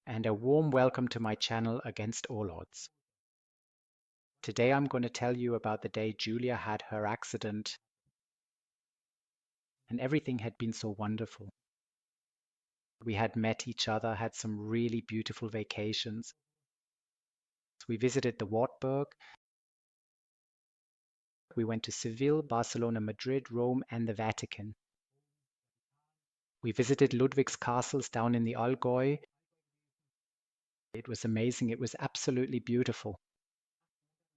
and a warm welcome to my channel Against All Odds. Today I'm going to tell you about the day Julia had her accident, and everything had been so wonderful. We had met each other, had some really beautiful vacations. We visited the Wartburg. We went to Seville, Barcelona, Madrid, Rome, and the Vatican. We visited Ludwig's castles down in the Allgäu. It was amazing. It was absolutely beautiful.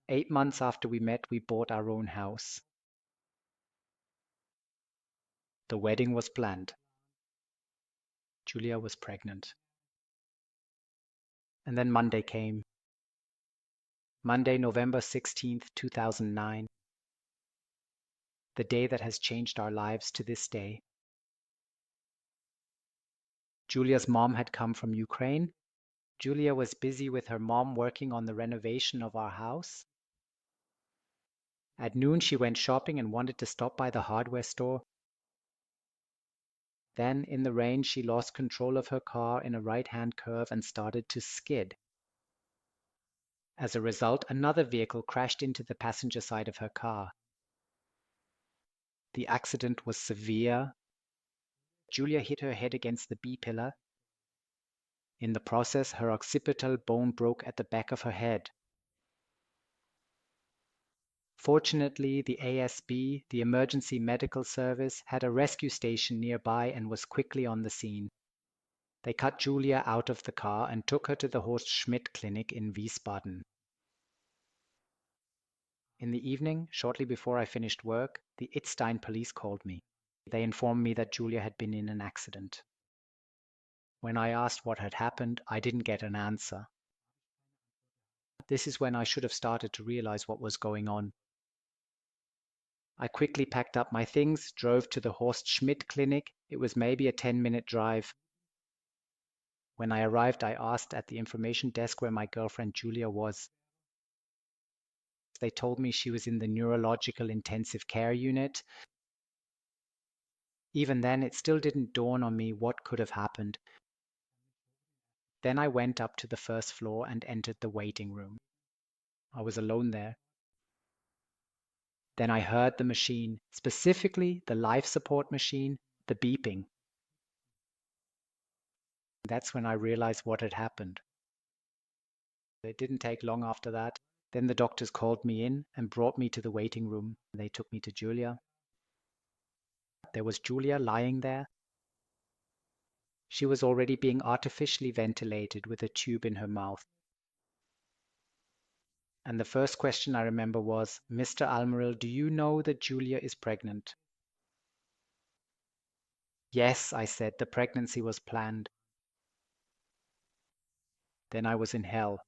8 months after we met, we bought our own house. The wedding was planned. Julia was pregnant. And then Monday came. Monday, November 16th, 2009. The day that has changed our lives to this day. Julia's mom had come from Ukraine. Julia was busy with her mom working on the renovation of our house. At noon, she went shopping and wanted to stop by the hardware store. Then, in the rain, she lost control of her car in a right-hand curve and started to skid. As a result, another vehicle crashed into the passenger side of her car. The accident was severe. Julia hit her head against the B-pillar. In the process, her occipital bone broke at the back of her head. Fortunately, the ASB, the Emergency Medical Service, had a rescue station nearby and was quickly on the scene. They cut Julia out of the car and took her to the Horst Schmidt Clinic in Wiesbaden. In the evening, shortly before I finished work, the Idstein police called me. They informed me that Julia had been in an accident. When I asked what had happened, I didn't get an answer. This is when I should have started to realize what was going on. I quickly packed up my things, drove to the Horst Schmidt Clinic. It was maybe a 10-minute drive. When I arrived, I asked at the information desk where my girlfriend Julia was. They told me she was in the neurological intensive care unit. Even then, it still didn't dawn on me what could have happened. Then I went up to the first floor and entered the waiting room. I was alone there. Then I heard the machine, specifically the life support machine, the beeping. That's when I realized what had happened. It didn't take long after that. Then the doctors called me in and brought me to the waiting room. They took me to Julia. There was Julia lying there. She was already being artificially ventilated with a tube in her mouth. And the first question I remember was, "Mr. Almeril, do you know that Julia is pregnant?" "Yes," I said, "the pregnancy was planned." Then I was in hell.